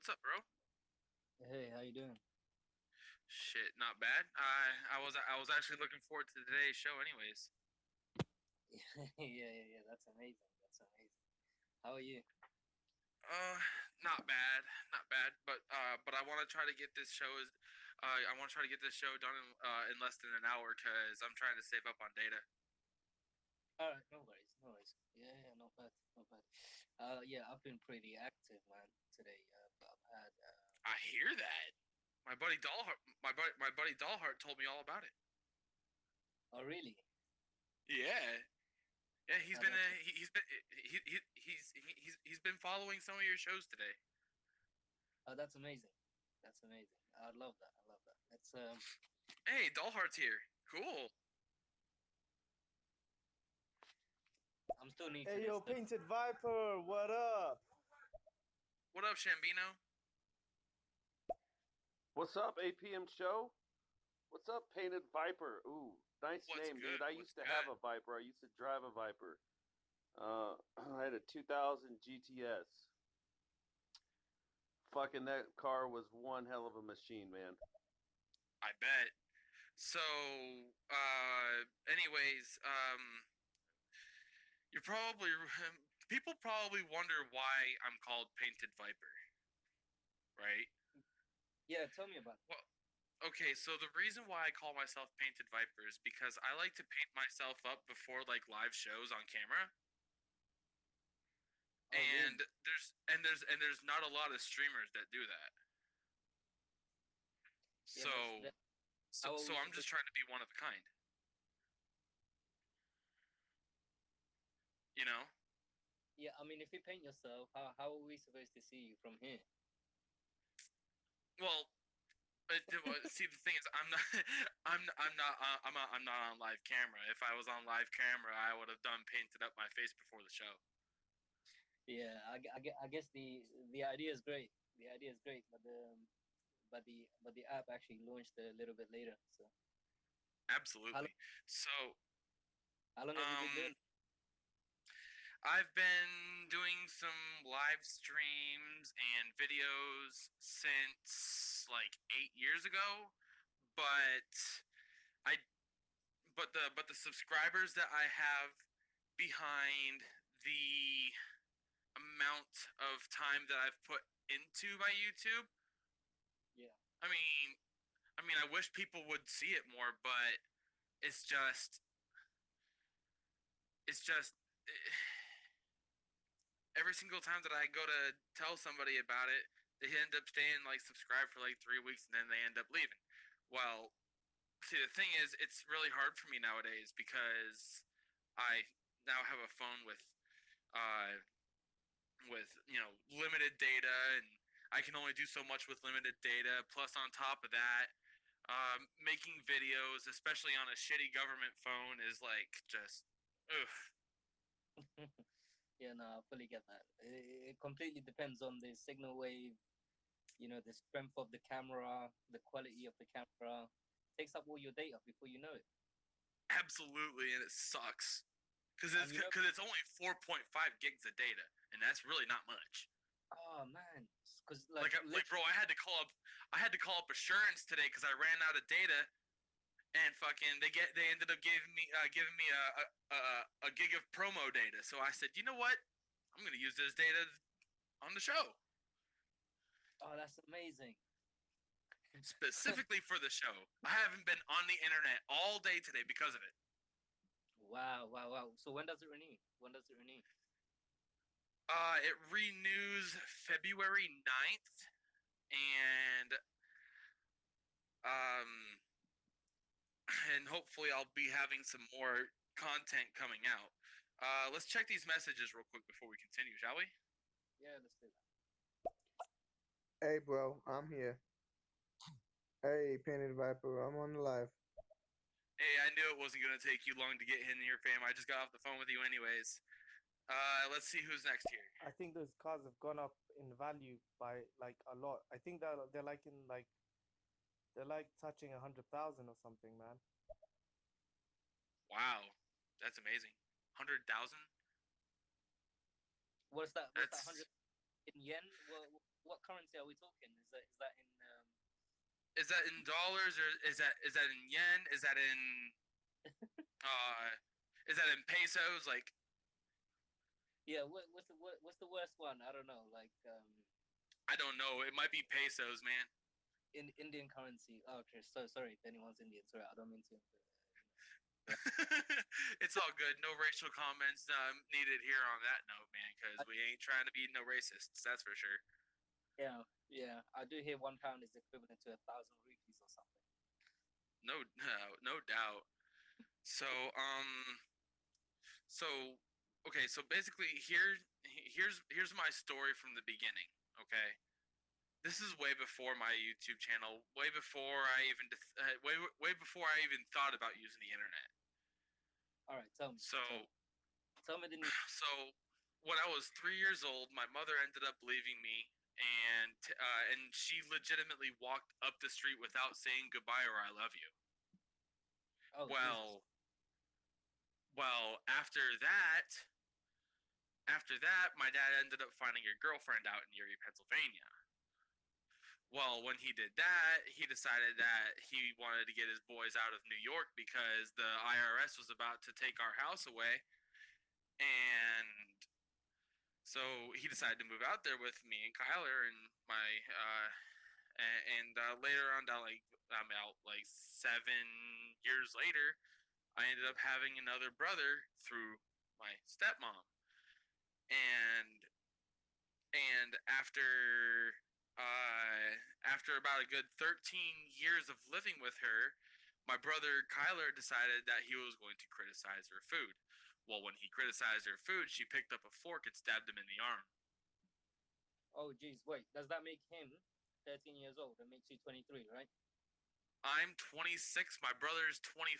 What's up, bro? Hey, how you doing? Shit, not bad. I was actually looking forward to today's show, anyways. Yeah. That's amazing. That's amazing. How are you? Uh, not bad, not bad. But I want to try to get this show I want to try to get this show done in less than an hour because I'm trying to save up on data. All right, no worries, no worries. Yeah, not bad, not bad. Yeah, I've been pretty active, man, today. I've had. I hear that. My buddy Dollheart told me all about it. Oh, really? Yeah, yeah. He's Oh, been that's he's been he's been following some of your shows today. that's amazing. That's amazing. I love that. I love that. Hey, Dollheart's here. Cool. I'm still new to Hey this yo, thing. Painted Viper, what up? What up, Shambino? What's up, APM show? What's up, Painted Viper? Ooh, nice What's name, good? dude. I What's used to have good? a Viper. I used to drive a Viper. I had a 2000 GTS. Fucking that car was one hell of a machine, man. I bet. So, anyways, you're probably people probably wonder why I'm called Painted Viper, right? Yeah, tell me about it. Well, okay, so the reason why I call myself Painted Viper is because I like to paint myself up before like live shows on camera, Oh, and really? there's not a lot of streamers that do that. Yeah, So, how are so we I'm just supposed? trying to be one of a kind, you know? Yeah, I mean, if you paint yourself, how are we supposed to see you from here? Well, see, the thing is, I'm not, I'm not on live camera. If I was on live camera, I would have done painted up my face before the show. Yeah, I guess the idea is great. The idea is great, but the app actually launched a little bit later. So how Absolutely. So, how long have you been um, doing? I've been doing some live streams and videos since like 8 years ago, but I, but the subscribers that I have behind the amount of time that I've put into my YouTube. Yeah, I mean, I wish people would see it more, but it's just, it's just every single time that I go to tell somebody about it, they end up staying like subscribed for like 3 weeks and then they end up leaving. Well, see, the thing is, it's really hard for me nowadays because I now have a phone uh, with limited data, and I can only do so much with limited data. Plus, on top of that, making videos, especially on a shitty government phone, is like just ugh. yeah, no, I fully get that. It completely depends on the signal wave, the strength of the camera, the quality of the camera. Takes up all your data before you know it. Absolutely, and it sucks because And it's only 4.5 gigs of data, and that's really not much. oh man, because Like bro, I had to call up assurance today because I ran out of data, and fucking they ended up giving me a gig of promo data. So I said, you know what, I'm gonna use this data on the show oh, that's amazing. specifically for the show. I haven't been on the internet all day today because of it. Wow. So when does it renew? When does it renew? It renews February 9th, and um, and hopefully I'll be having some more content coming out. Let's check these messages real quick before we continue, shall we? Yeah, let's do that. Hey bro, I'm here. Hey, Painted Viper, I'm on the live. Hey, I knew it wasn't gonna take you long to get in here, fam. I just got off the phone with you, anyways. Let's see who's next here. I think those cars have gone up in value by like a lot. I think that they're like touching 100,000 or something, man. Wow, that's amazing. 100,000. What's that? What's that That's hundred? in yen? What currency are we talking? Is that in Is that in dollars or is that in yen? Uh is that in pesos? Like yeah? What's the worst one? I don't know. Like I don't know. It might be pesos, man. in Indian currency. Oh, okay, so sorry if anyone's Indian. Sorry, I don't mean to. It's all good. No racial comments needed here on that note, man, because we ain't trying to be no racists. That's for sure. Yeah, yeah. I do hear £1 is equivalent to 1,000 rupees or something. No doubt. So, so okay. So basically, here's my story from the beginning. Okay, this is way before my YouTube channel, way before I even way before I even thought about using the internet. All right, tell me. So, Tell me the news. so when I was 3 years old, my mother ended up leaving me, and she legitimately walked up the street without saying goodbye or I love you. Oh, Well, well, after that, my dad ended up finding a girlfriend out in Erie, Pennsylvania. Well, when he did that, he decided that he wanted to get his boys out of New York because the IRS was about to take our house away. And so he decided to move out there with me and Kyler and my later on down like about like 7 years later, I ended up having another brother through my stepmom. And after about a good 13 years of living with her, my brother Kyler decided that he was going to criticize her food. Well, when he criticized her food, she picked up a fork and stabbed him in the arm. oh, geez, wait. Does that make him 13 years old? That makes you 23, right? I'm 26, my brother's 25,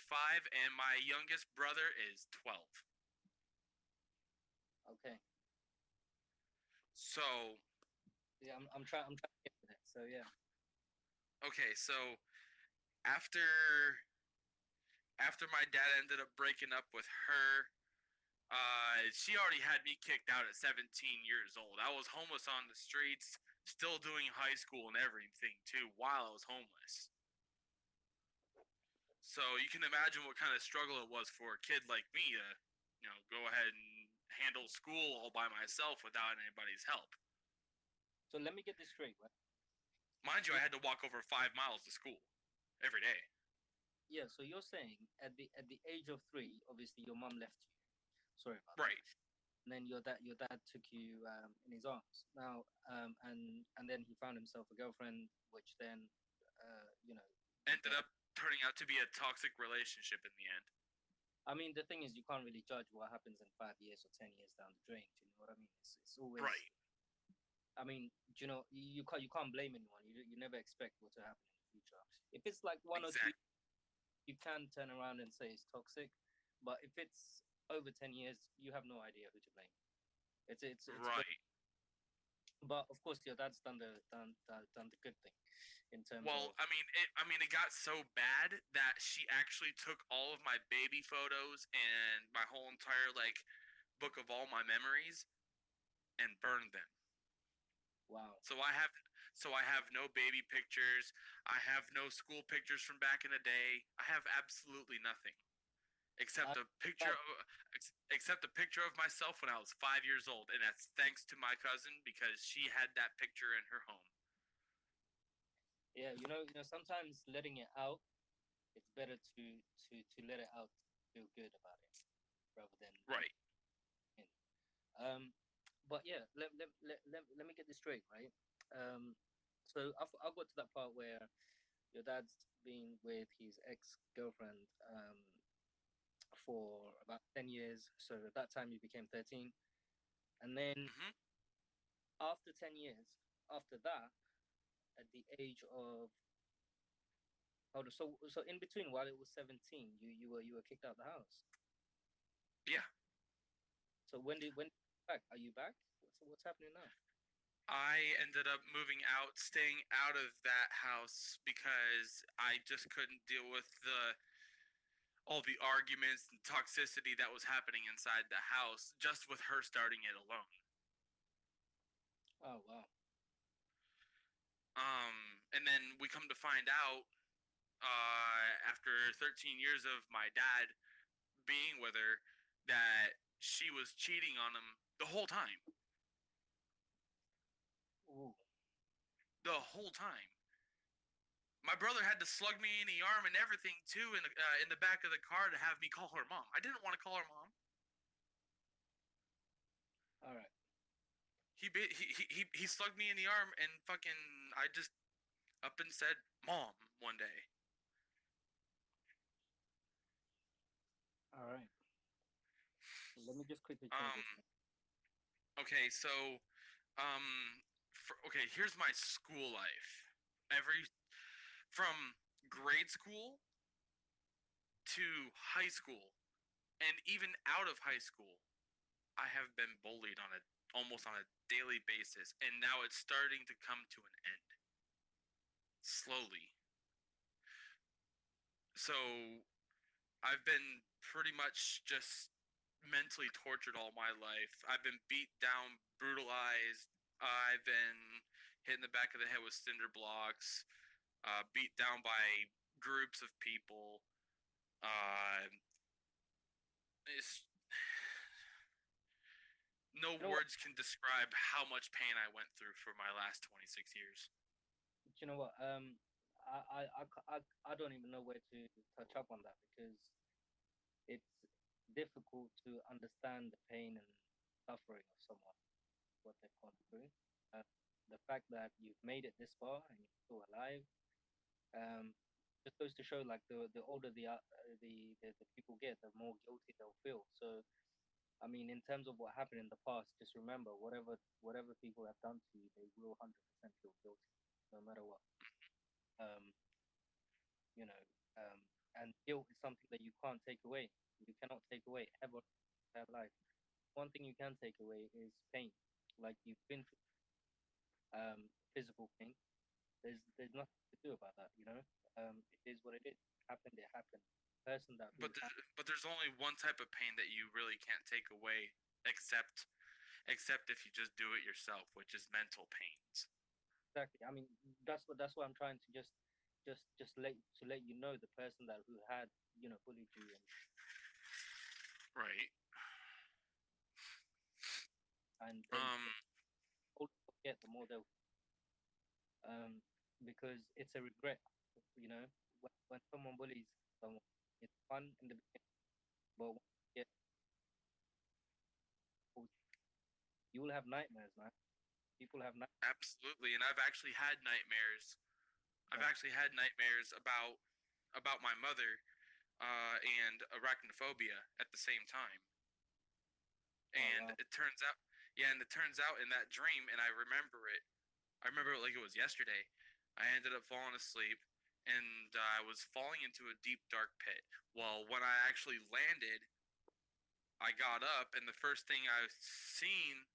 and my youngest brother is 12. Okay. So, Yeah, I'm trying. I'm trying to get to that. So yeah. okay, so after after my dad ended up breaking up with her, she already had me kicked out at 17 years old. I was homeless on the streets, still doing high school and everything too, while I was homeless. So you can imagine what kind of struggle it was for a kid like me to, go ahead and handle school all by myself without anybody's help. So let me get this straight, right? Mind you, I had to walk over 5 miles to school every day. Yeah. So you're saying at the age of 3, obviously your mom left you. Sorry about Right. that. And then your dad took you in his arms. Now, and then he found himself a girlfriend, which then, you know, Ended up turning out to be a toxic relationship in the end. I mean, the thing is, you can't really judge what happens in 5 years or 10 years down the drain. Do you know what I mean? It's always Right. I mean, you can't blame anyone. You never expect what to happen in the future. If it's like one or two, Exactly. you can turn around and say it's toxic. But if it's over 10 years, you have no idea who to blame. It's Right. But of course, your dad's done the good thing in terms Well, of it got so bad that she actually took all of my baby photos and my whole entire like book of all my memories and burned them. wow. So I have no baby pictures. I have no school pictures from back in the day. I have absolutely nothing except a picture that- of except a picture of myself when I was 5 years old, and that's thanks to my cousin because she had that picture in her home. Yeah, sometimes letting it out, it's better to let it out, feel good about it, rather than Right. But yeah, let me get this straight, right? So I've got to that part where your dad's been with his ex-girlfriend for about 10 years. So at that time you became 13. And then Mhm. after 10 years, after that, at the age of hold on, so in between while it was 17, you were kicked out of the house. Yeah. So when back? Are you back? What's happening now? I ended up moving out, staying out of that house because I just couldn't deal with all the arguments and toxicity that was happening inside the house just with her starting it alone. Oh And then we come to find out, after 13 years of my dad being with her, that she was cheating on him the whole time. Ooh. The whole time. My brother had to slug me in the arm and everything too in the back of the car to have me call her mom. I didn't want to call her mom. All right. He slugged me in the arm and fucking I just up and said mom one day. All right. Let me just quickly change this. Okay, so okay, here's my school life. From grade school to high school and even out of high school, I have been bullied almost on a daily basis, and now it's starting to come to an end. Slowly. So I've been pretty much just mentally tortured all my life. I've been beat down, brutalized. I've been hit in the back of the head with cinder blocks, beat down by groups of people. It's no words can describe how much pain I went through for my last 26 years. But you know what? I don't even know where to touch up on that, because it's difficult to understand the pain and suffering of someone, what they've gone through. The fact that you've made it this far and you're still alive, just goes to show, like, the older the people get, the more guilty they'll feel. So, I mean, in terms of what happened in the past, just remember, whatever people have done to you, they will 100% feel guilty, no matter what. Um, you know, and guilt is something that you can't take away. You cannot take away ever in their life. One thing you can take away is pain. Like, you've been through physical pain. There's nothing to do about that. It is what it is. It happened. It happened. The person that but there's only one type of pain that you really can't take away, except if you just do it yourself, which is mental pains. exactly. I mean, that's what I'm trying to just let you know, the person that who had bullied you, Right. and the older they get, the more they'll because it's a regret. When someone bullies someone, it's fun in the beginning, but when you get you will have nightmares, man. People have nightmares. Absolutely, and I've actually had nightmares. I've actually had nightmares about my mother, and arachnophobia at the same time. And wow. it turns out, in that dream, and I remember it like it was yesterday. I ended up falling asleep, and I was falling into a deep, dark pit. Well, when I actually landed, I got up, and the first thing I seen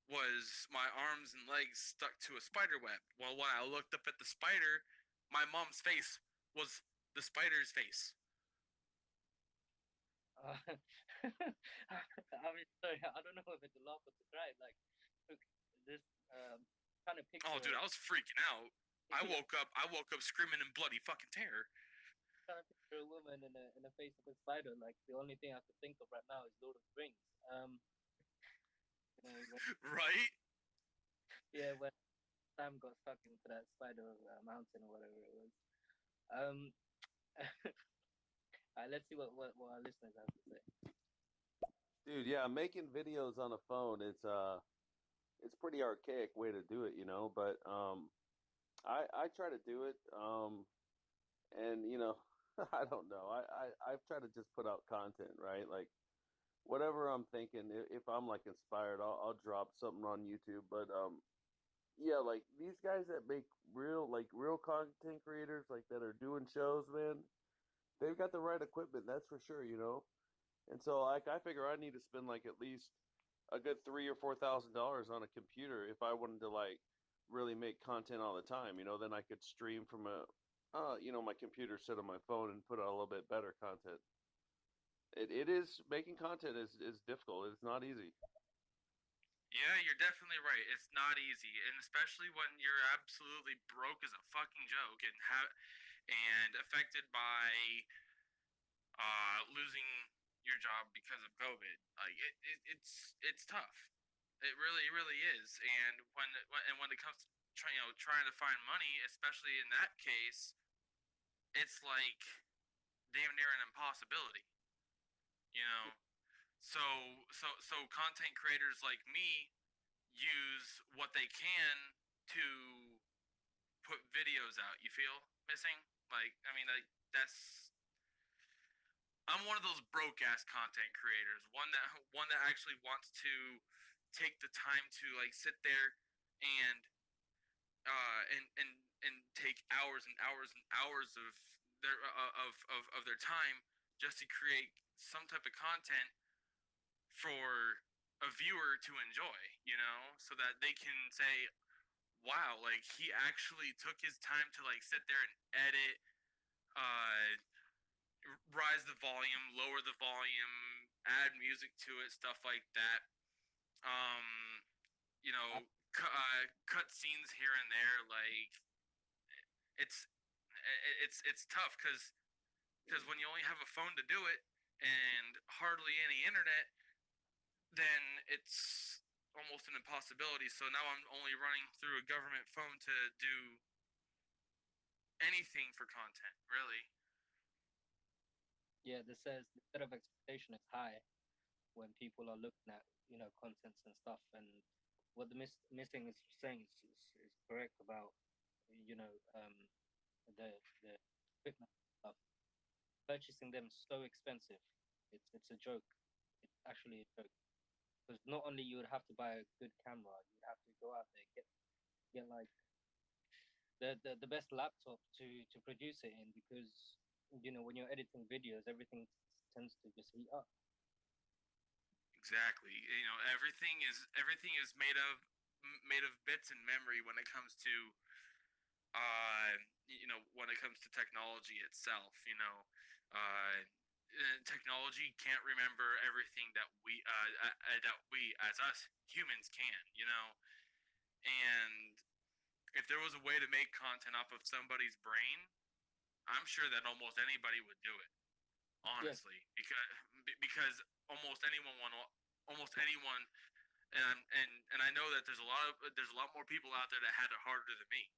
was my arms and legs stuck to a spider web. Well, when I looked up at the spider, my mom's face was the spider's face. I mean, sorry, I don't know if it's a laugh or to cry. Like, look, this kind of picture. Oh, dude, I was freaking out. I woke up screaming in bloody fucking terror. Kind of picture a woman in the face of a spider. Like, the only thing I could think of right now is Lord of the Rings. Right? Yeah, when Sam got stuck into that spider mountain or whatever it was. Let's see what our listeners have to say. Dude, yeah, making videos on a phone, it's pretty archaic way to do it, but I try to do it, and I don't know. I've tried to just put out content, right? Like, whatever I'm thinking, if I'm like inspired, I'll drop something on YouTube. But yeah, like these guys that make real content creators, like that are doing shows, man, they've got the right equipment, that's for sure. And so, like, I figure I need to spend like at least a good $3,000 or $4,000 on a computer if I wanted to like really make content all the time. Then I could stream from my computer, sit on my phone, and put out a little bit better content. It is making content is difficult. It's not easy. Yeah, you're definitely right. It's not easy, and especially when you're absolutely broke as a fucking joke and affected by losing your job because of COVID. Like it's tough. It really is. And when it comes to trying to find money, especially in that case, it's like damn near an impossibility. You know. So content creators like me use what they can to put videos out. You feel missing? Like I mean, like that's I'm one of those broke ass content creators. One that actually wants to take the time to like sit there and and take hours and hours and hours of their time just to create some type of content for a viewer to enjoy, so that they can say, "Wow, like he actually took his time to like sit there and edit, uh, rise the volume, lower the volume, add music to it, stuff like that. Um, cut scenes here and there. Like it's it's tough because when you only have a phone to do it and hardly any internet, then it's almost an impossibility. So now I'm only running through a government phone to do anything for content, really. Yeah, this says the set of expectation is high when people are looking at contents and stuff. And what the missing is saying is correct about you know um, the equipment stuff. Purchasing them so expensive. It's a joke. It's actually a joke because not only you would have to buy a good camera, you would have to go out there get like the best laptop to produce it in, because when you're editing videos, everything tends to just heat up. Exactly. Everything is made of bits and memory when it comes to when it comes to technology itself. Technology can't remember everything that we as us humans can. And if there was a way to make content off of somebody's brain, I'm sure that almost anybody would do it. Yeah, Honestly, because almost anyone, and I know that there's a lot more people out there that had it harder than me.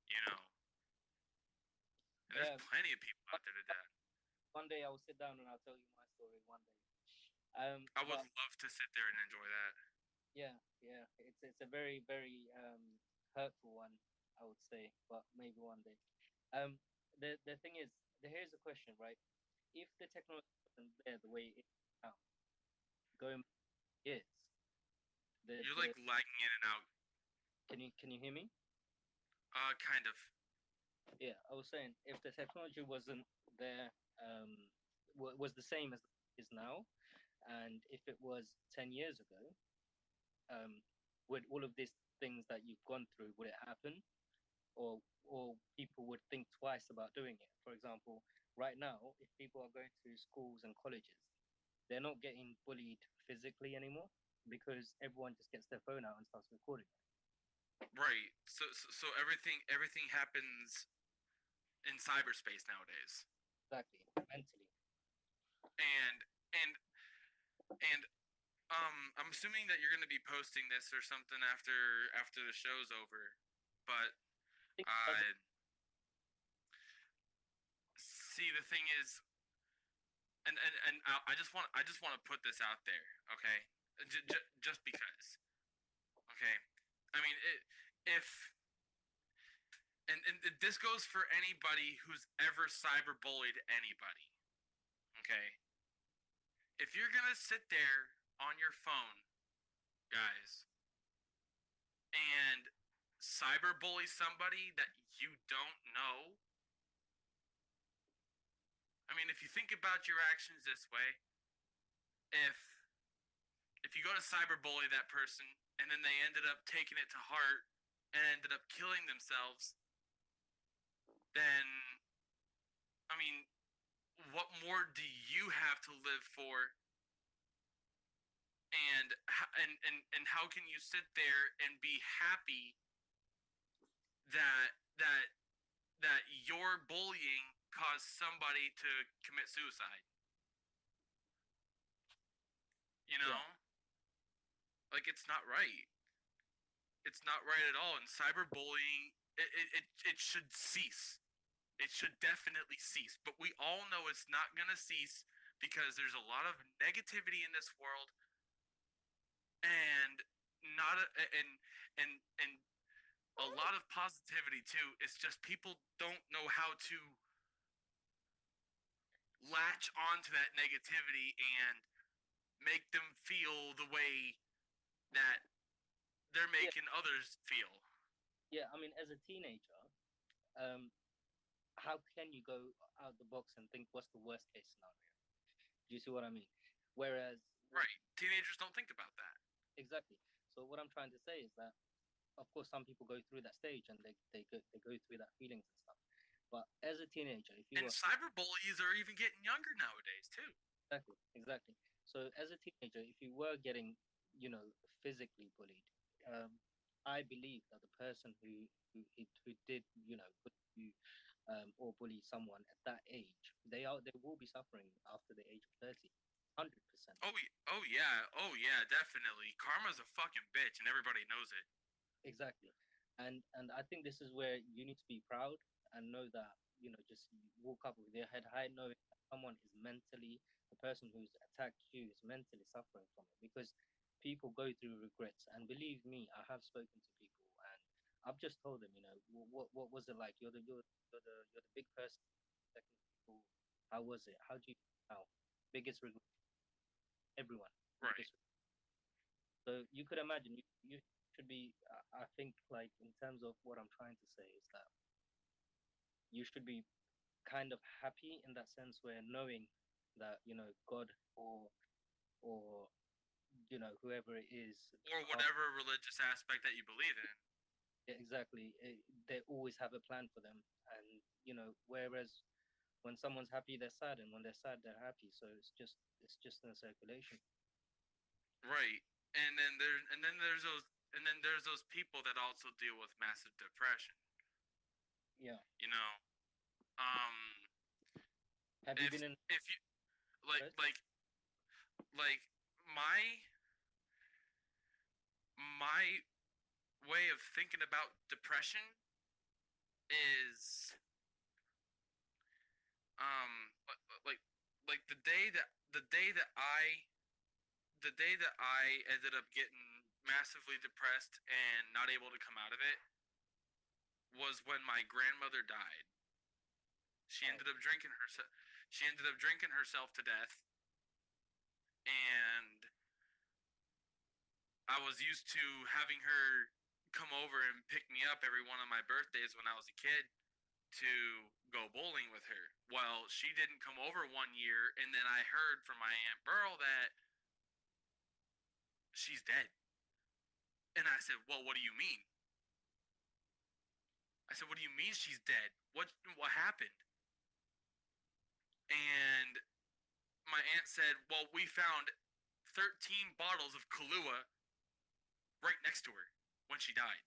You know, and there's yeah. plenty of people out there that did. One day I will sit down and I'll tell you my story. One day. I would But love to sit there and enjoy that. yeah, yeah. It's a very hurtful one, I would say. But maybe one day. Um, the thing is, here's the question, right? If the technology wasn't there the way it is now, going years, You're the like lagging in and out, can you hear me? kind of. Yeah, I was saying if the technology wasn't there, was the same as it is now, and if it was 10 years ago, would all of these things that you've gone through, would it happen, or people would think twice about doing it? For example, right now, if people are going to schools and colleges, they're not getting bullied physically anymore because everyone just gets their phone out and starts recording. Right. So everything happens in cyberspace nowadays, Exactly, mentally. and and and I'm assuming that you're going to be posting this or something after the show's over, but uh, see, the thing is, and I just want to put this out there, okay? Just because, okay? I mean, if and this goes for anybody who's ever cyberbullied anybody, okay? If you're gonna sit there on your phone, guys, and cyberbully somebody that you don't know, I mean, if you think about your actions this way, if if you go to cyberbully that person and then they ended up taking it to heart and ended up killing themselves, then I mean, what more do you have to live for and how can you sit there and be happy that that that your bullying caused somebody to commit suicide? You know, Yeah. like it's not right. It's not right at all. And cyberbullying, it should cease. It should definitely cease. But we all know it's not gonna cease because there's a lot of negativity in this world, and not a, and a lot of positivity too. It's just people don't know how to latch onto that negativity and make them feel the way that they're Yeah. making others feel. Yeah. I mean, as a teenager, um, how can you go out the box and think what's the worst case scenario? Do you see what I mean? Whereas, Right. Teenagers don't think about that. exactly. So what I'm trying to say is that, of course, some people go through that stage and they go through that feelings and stuff. But as a teenager, if you And were cyberbullies are even getting younger nowadays too. exactly. So as a teenager, if you were getting, you know, physically bullied, um, I believe that the person who did, you know, put you or bully someone at that age, they will be suffering after the age of 30, 100%. Oh yeah, oh yeah, definitely. Karma's a fucking bitch, and everybody knows it. Exactly. And I think this is where you need to be proud and know that, you know, just walk up with your head high, knowing that someone is mentally, the person who's attacked you is mentally suffering from it, because people go through regrets. And believe me, I have spoken to people and I've just told them, you know, what was it like? You're the big person, second people. How was it? How do you feel now? Biggest regret, everyone. Right. Biggest. So you could imagine you should be. I think, like, in terms of what I'm trying to say is that you should be kind of happy in that sense, where knowing that, you know, God or you know, whoever it is, Or whatever religious aspect that you believe in. exactly, they always have a plan for them. And you know, whereas when someone's happy, they're sad, and when they're sad, they're happy. So it's just in a circulation. Right. And then there's those people that also deal with massive depression. Yeah. You know, um, Have you been in? if you like First? like like my my way of thinking about depression is um like like the day that I ended up getting massively depressed and not able to come out of it was when my grandmother died. She Oh, ended up drinking herself. She ended up drinking herself to death, and I was used to having her come over and pick me up every one of my birthdays when I was a kid to go bowling with her. Well, she didn't come over one year, and then I heard from my Aunt Burl that she's dead. And I said, "Well, what do you mean?" I said, "What do you mean she's dead? What happened?" And my aunt said, "Well, we found 13 bottles of Kahlua right next to her when she died."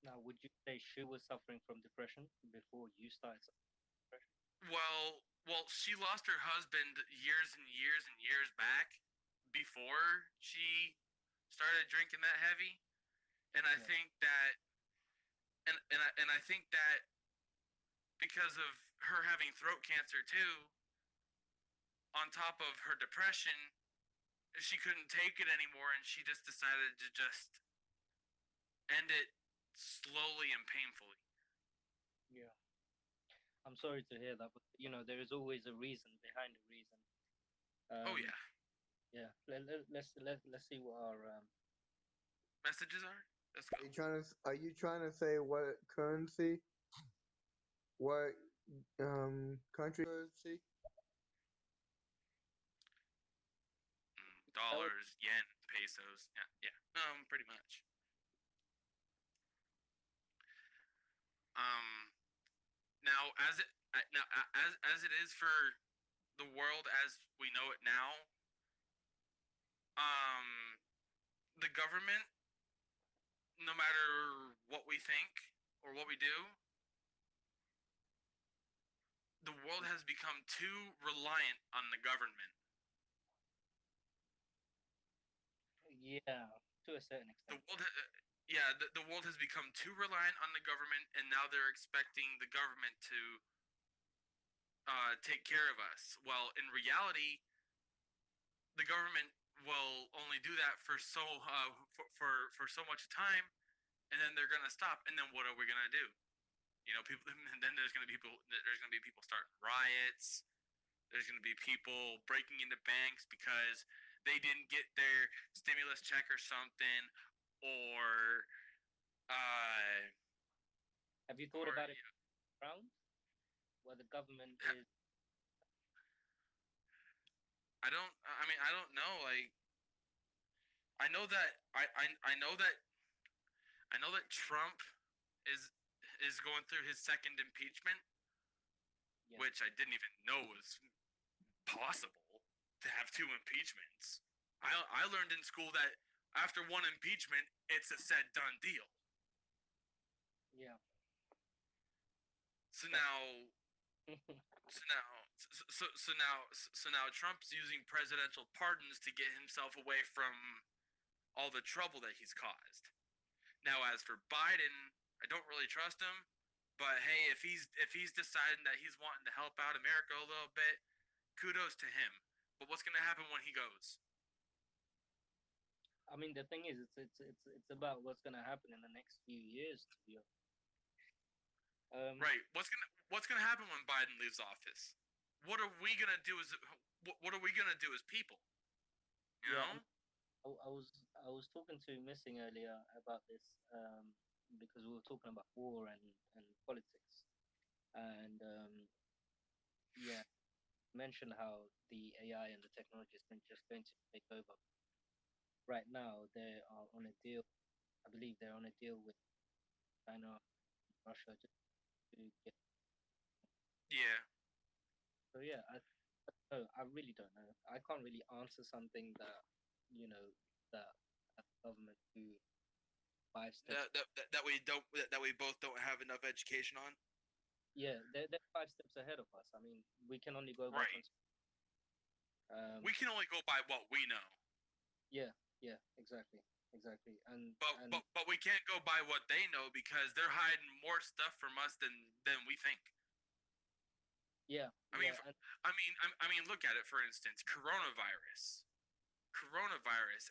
now, would you say she was suffering from depression before you started suffering from depression? Well, she lost her husband years and years and years back before she started drinking that heavy, and I Yeah. think that and I think that because of her having throat cancer too, on top of her depression, she couldn't take it anymore, and she just decided to just end it slowly and painfully. Yeah. I'm sorry to hear that, but you know, there is always a reason behind a reason. Oh Um, yeah, yeah. Let's see what our messages are. Let's go. Are you trying to say what currency? What country currency? that was Dollars, yen, pesos. Yeah, yeah. Pretty much. Um, now as it now as it is for the world as we know it now, the government, no matter what we think or what we do, the world has become too reliant on the government. Yeah, to a certain The extent. world, yeah, the world has become too reliant on the government, and now they're expecting the government to take care of us. Well, in reality, the government will only do that for for so much time, and then they're gonna stop. And then what are we gonna do? You know, people. And then there's gonna be people. There's gonna be people starting riots. There's gonna be people breaking into banks because they didn't get their stimulus check or something, or Have you thought or about it around where the government is? I don't. I mean, I don't know. Like, I know that I know that Trump is going through his second impeachment, Yeah. which I didn't even know was possible to have two impeachments. I learned in school that after one impeachment, it's a said done deal. Yeah. So now, so now Trump's using presidential pardons to get himself away from all the trouble that he's caused. Now, as for Biden, I don't really trust him. But hey, if he's deciding that he's wanting to help out America a little bit, kudos to him. But what's gonna happen when he goes? I mean, the thing is, it's about what's gonna happen in the next few years. To be honest. Right. What's gonna happen when Biden leaves office? What are we gonna do as what are we gonna do as people? You Yeah. know? I was talking to Missing earlier about this because we were talking about war and politics, and yeah, mentioned how the AI and the technology is just going to take over. Right now, they are on a deal. I believe they're on a deal with China, Russia, just to get. Yeah. So yeah, no, I really don't know. I can't really answer something that you know that a government do 5 steps. That we both don't have enough education on. Yeah, they're 5 steps ahead of us. I mean, we can only go by Right. we We can only go by what we know. Yeah, yeah, exactly, exactly. And But we can't go by what they know because they're hiding more stuff from us than we think. yeah, I mean, yeah, and I mean, look at it for instance. Coronavirus.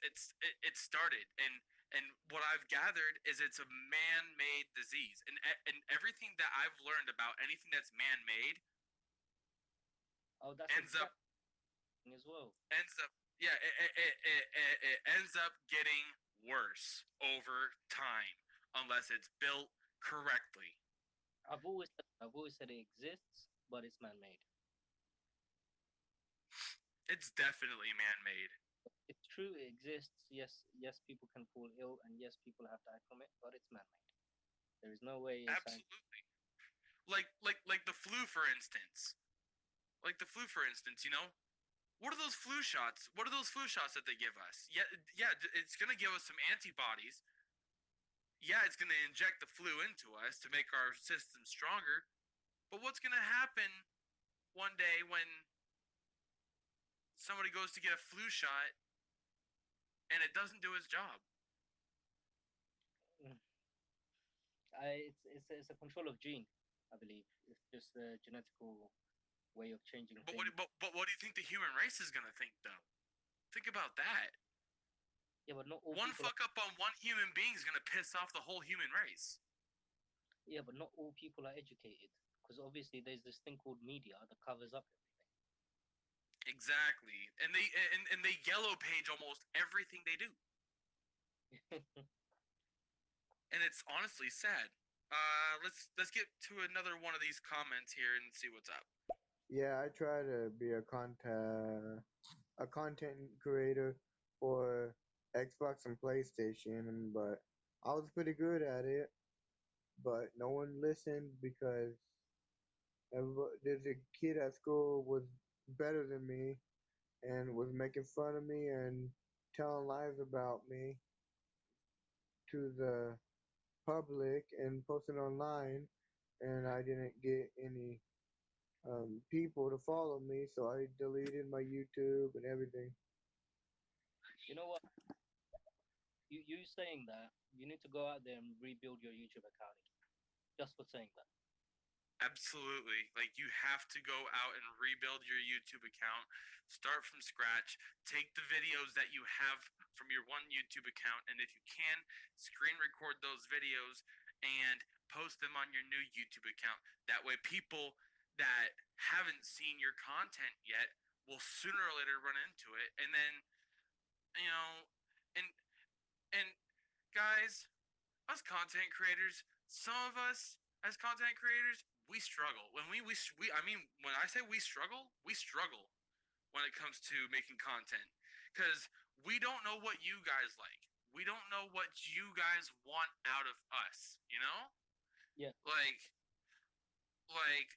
It started, and what I've gathered is it's a man-made disease, and everything that I've learned about anything that's man-made oh, that's ends up exactly as well. ends up yeah it ends up getting worse over time unless it's built correctly. I've always said it exists, but it's man-made. It's definitely man-made. It's true, it exists. Yes, yes, people can fall ill, and yes, people have died from it, but it's man-made. There is no way in science. Absolutely. Like the flu for instance. You know, what are those flu shots? What are those flu shots that they give us? Yeah, it's gonna give us some antibodies. Yeah, it's gonna inject the flu into us to make our system stronger. But what's gonna happen one day when somebody goes to get a flu shot and it doesn't do its job? Mm. It's a control of gene, I believe. It's just a genetical way of changing things. But what do you think the human race is gonna think though? Think about that. Yeah, but not all One people. fuck up on one human being is gonna piss off the whole human race. Yeah, but not all people are educated because obviously there's this thing called media that covers up Exactly, and they yellow page almost everything they do, everything. and it's honestly sad. Let's get to another one of these comments here and see what's up. Yeah, I try to be a content creator for Xbox and PlayStation, but I was pretty good at it. But no one listened because there's a kid at school was better than me and was making fun of me and telling lies about me to the public and posting online, and I didn't get any people to follow me, so I deleted my YouTube and everything. You know what? You saying that you need to go out there and rebuild your YouTube account again, just for saying that. Absolutely. Like, you have to go out and rebuild your YouTube account, start from scratch, take the videos that you have from your one YouTube account, and if you can, screen record those videos and post them on your new YouTube account. That way, people that haven't seen your content yet will sooner or later run into it. And then, you know, and, and guys, us content creators, some of us as content creators, we struggle. I mean, when I say we struggle when it comes to making content, because we don't know what you guys like. We don't know what you guys want out of us. You know, Yeah. like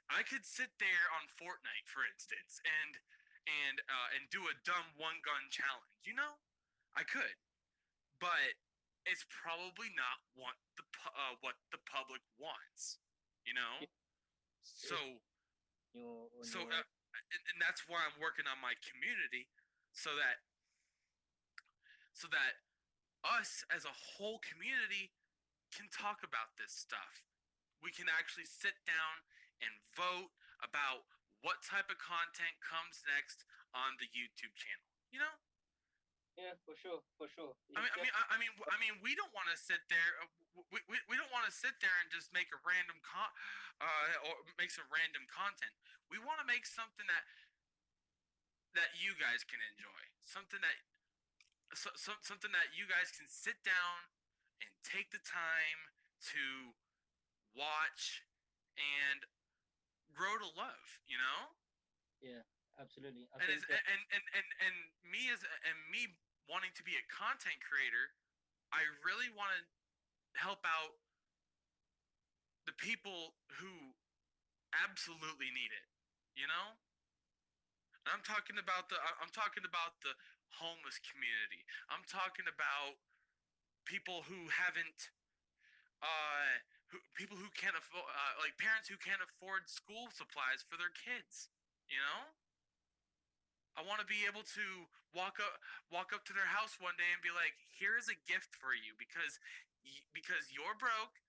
I could sit there on Fortnite, for instance, and do a dumb one gun challenge. You know, I could, but it's probably not what the public wants. You know, so Your and that's why I'm working on my community, so that so that us as a whole community can talk about this stuff. We can actually sit down and vote about what type of content comes next on the YouTube channel. You know, yeah, for sure, for sure. we don't want to sit there. We don't want to sit there and just make a random or make some random content. We want to make something that you guys can enjoy. Something that you guys can sit down and take the time to watch and grow to love. You know. Yeah, absolutely. I And think it's, and me wanting to be a content creator, I really want to help out the people who absolutely need it. You know, and I'm talking about the homeless community. I'm talking about people who haven't people who can't afford like parents who can't afford school supplies for their kids. You know, I want to be able to walk up to their house one day and be like, "Here is a gift for you because you're broke.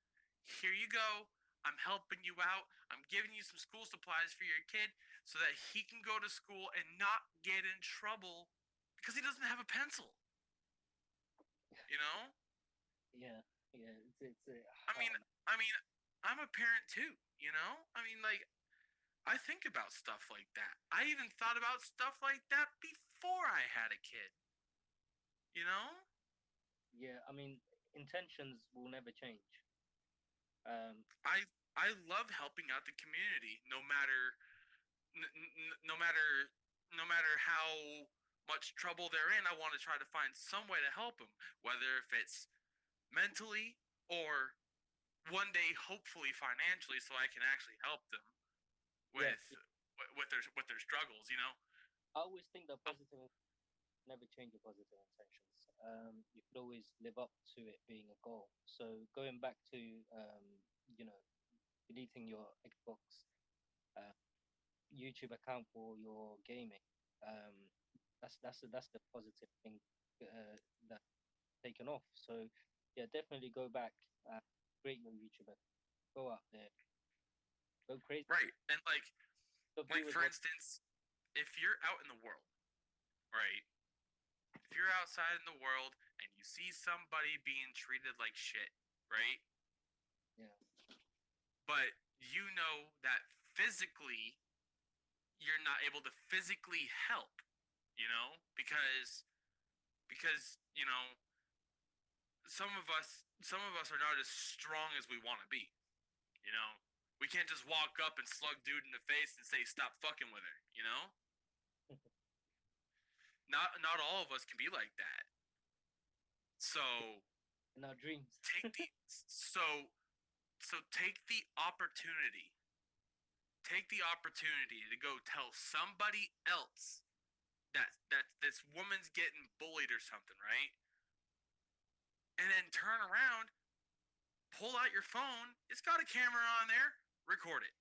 Here you go. I'm helping you out. I'm giving you some school supplies for your kid so that he can go to school and not get in trouble because he doesn't have a pencil." You know? yeah, yeah. It's I mean, I mean, I'm a parent too, you know? I mean, like, I think about stuff like that. I even thought about stuff like that before I had a kid. You know? yeah. I mean, intentions will never change. Um, I I love helping out the community, no matter how much trouble they're in. I want to try to find some way to help them, whether if it's mentally or one day hopefully financially, so I can actually help them yeah, with their struggles. You know? I always think that positive never change your positive intentions. You could always live up to it being a goal. So going back to you know, deleting your Xbox uh, YouTube account for your gaming, um, that's the positive thing that taken off. So yeah, definitely go back, create your YouTube account, go out there, go crazy. Right. And The viewers for want, instance, if you're out in the world, right? If you're outside in the world and you see somebody being treated like shit, right? yeah, But you know that physically you're not able to physically help, you know? Because, you know, some of us are not as strong as we want to be, you know? We can't just walk up and slug dude in the face and say stop fucking with her, you know? Not all of us can be like that. So in our dreams. take the so take the opportunity take the opportunity to go tell somebody else that this woman's getting bullied or something, right? And then turn around, pull out your phone, it's got a camera on there, record it.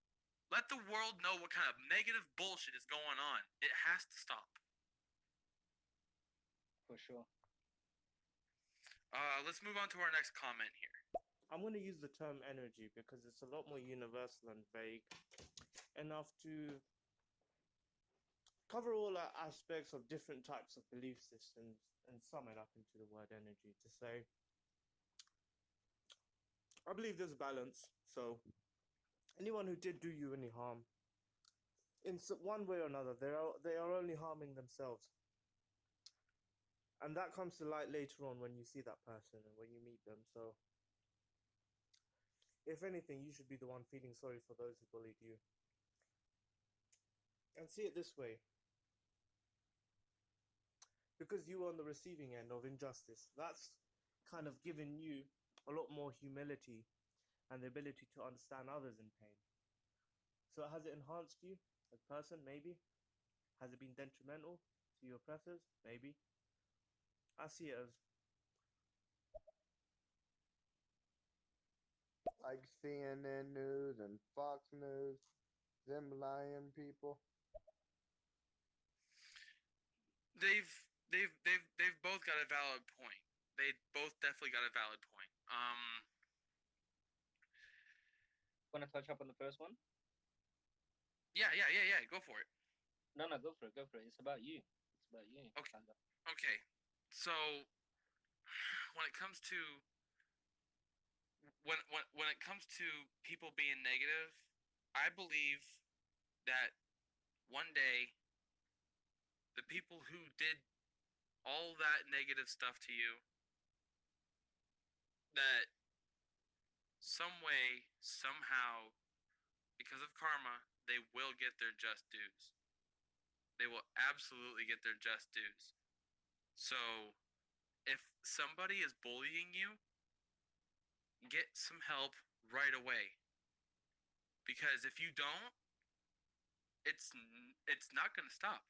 Let the world know what kind of negative bullshit is going on. It has to stop. For sure. Let's move on to our next comment here. I'm going to use the term energy because it's a lot more universal and vague enough to cover all aspects of different types of belief systems and sum it up into the word energy to say, I believe there's balance. So anyone who did do you any harm, in one way or another, they are only harming themselves. And that comes to light later on when you see that person and when you meet them. So if anything, you should be the one feeling sorry for those who bullied you. And see it this way. Because you were on the receiving end of injustice, that's kind of given you a lot more humility and the ability to understand others in pain. So has it enhanced you as a person? Maybe. Has it been detrimental to your oppressors? Maybe. I see it as like CNN News and Fox News, them lying people. They've both got a valid point. They both definitely got a valid point. Want to touch up on the first one? Yeah. Go for it. No, go for it. Go for it. It's about you. It's about you. Okay. Okay. So when it comes to when it comes to people being negative, I believe that one day the people who did all that negative stuff to you, that some way, somehow, because of karma, they will get their just dues. They will absolutely get their just dues. So, if somebody is bullying you, get some help right away. Because if you don't, it's not going to stop.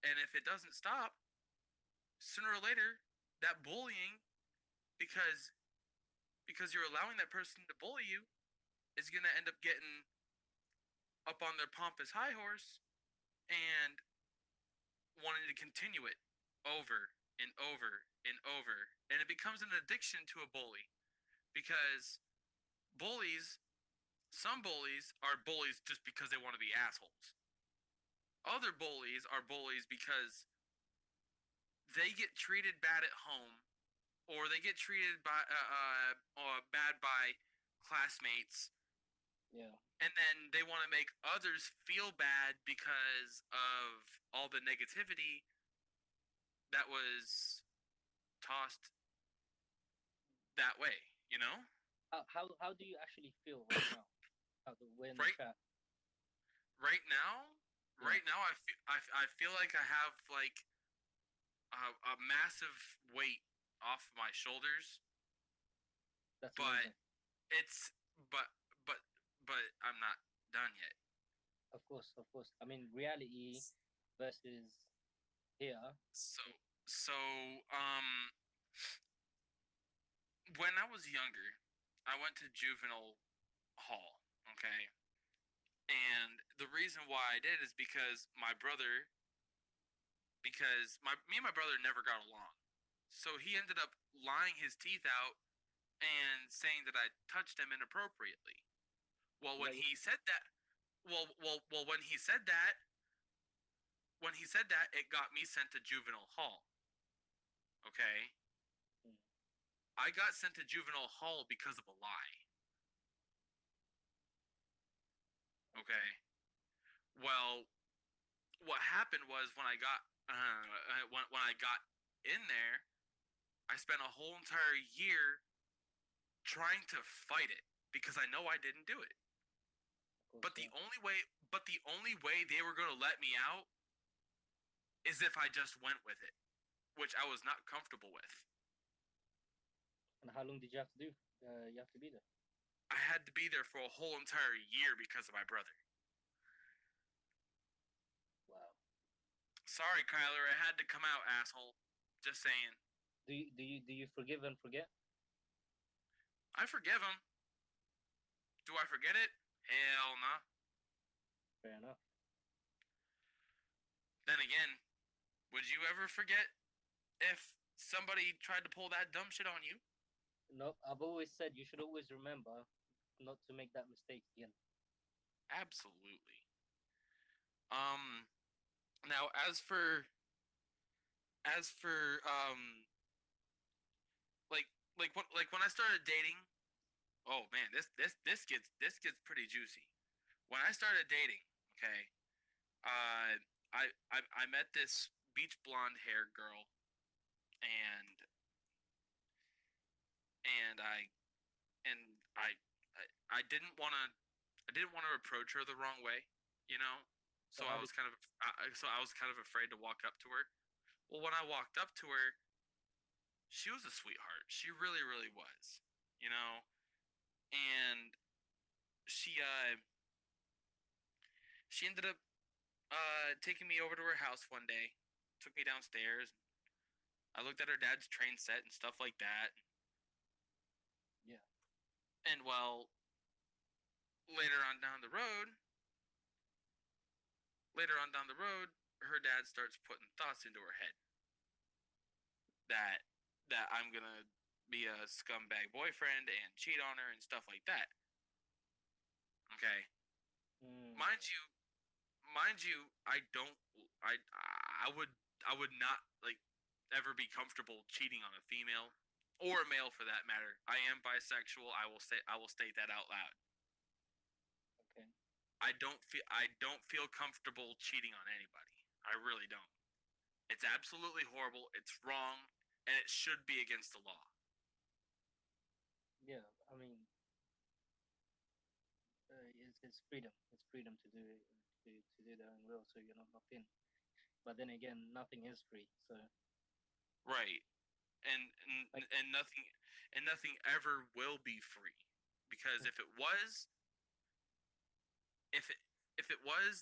And if it doesn't stop, sooner or later, that bullying, because you're allowing that person to bully you, is going to end up getting up on their pompous high horse and wanting to continue it over and over and over. And it becomes an addiction to a bully. Because some bullies are bullies just because they want to be assholes. Other bullies are bullies because they get treated bad at home, or they get treated bad by classmates. Yeah. And then they want to make others feel bad because of all the negativity that was tossed that way, you know? How do you actually feel right now? We're in the Right- chat. Right now, I feel like I have like a massive weight off my shoulders, That's but amazing. it's but I'm not done yet. Of course. I mean, reality versus here. So when I was younger, I went to juvenile hall, okay? And the reason why I did is because me and my brother never got along. So he ended up lying his teeth out and saying that I touched him inappropriately. Well, when Yeah, he said that, when he said that, it got me sent to juvenile hall. Okay? Hmm. I got sent to juvenile hall because of a lie. Okay? Well, what happened was when I got in there, I spent a whole entire year trying to fight it because I know I didn't do it. of course, But the yeah. only way they were going to let me out is if I just went with it, which I was not comfortable with. And how long did you have to do? You have to be there. I had to be there for a whole entire year because of my brother. Sorry, Kyler, it had to come out, asshole. Just saying. Do you forgive and forget? I forgive him. Do I forget it? Hell no. Fair enough. Then again, would you ever forget if somebody tried to pull that dumb shit on you? No, I've always said you should always remember not to make that mistake again. Absolutely. Now as for like when I started dating, oh man, this gets pretty juicy. When I started dating, okay, I met this beach blonde hair girl, and and I and I didn't want to approach her the wrong way, you know. So So I how was did kind of so I was kind of afraid to walk up to her. Well, when I walked up to her, she was a sweetheart. She really was, you know. And she uh she ended up taking me over to her house one day. Took me downstairs. I looked at her dad's train set and stuff like that. yeah? And well, later on down the road, her dad starts putting thoughts into her head that I'm gonna be a scumbag boyfriend and cheat on her and stuff like that. Okay, Mm, mind you, I don't, I would, not like ever be comfortable cheating on a female or a male for that matter. I am bisexual. I will state that out loud. okay. I don't feel comfortable cheating on anybody. I really don't. It's absolutely horrible. It's wrong, and it should be against the law. Yeah, I mean, it's freedom. It's freedom to do it, to do their own will, so you're not locked in. But then again, nothing is free. So Right. And like, nothing ever will be free, because if it was,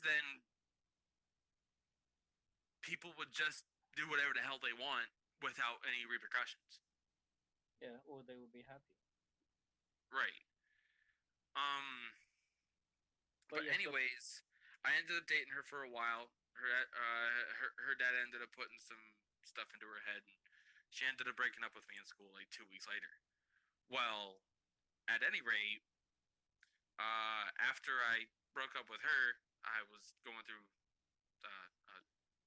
then people would just do whatever the hell they want without any repercussions. yeah, or they will be happy. Right. Um. But But yeah, so anyways, I ended up dating her for a while. Her dad ended up putting some stuff into her head, and she ended up breaking up with me in school like 2 weeks later. Well, at any rate, after I broke up with her, I was going through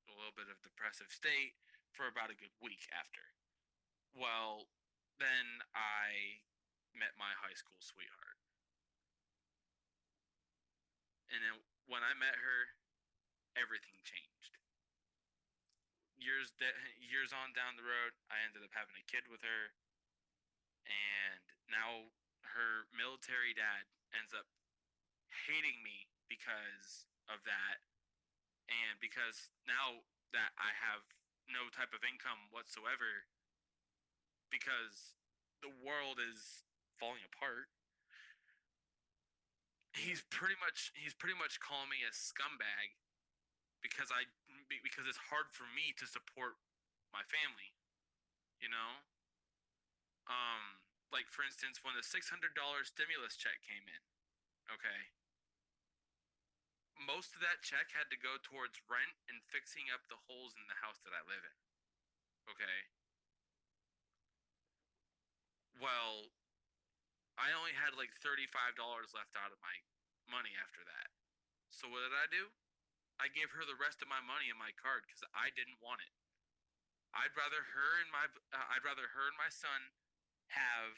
a little bit of depressive state for about a good week after. Well, then I met my high school sweetheart, and then when I met her, everything changed. Years on down the road, I ended up having a kid with her, and now her military dad ends up hating me because of that, and because now that I have no type of income whatsoever, because the world is falling apart. yeah, He's pretty much calling me a scumbag because it's hard for me to support my family, you know? Like for instance, when the $600 stimulus check came in, okay, most of that check had to go towards rent and fixing up the holes in the house that I live in. Okay. Well, I only had like $35 left out of my money after that. So what did I do? I gave her the rest of my money in my card because I didn't want it. I'd rather her and my son have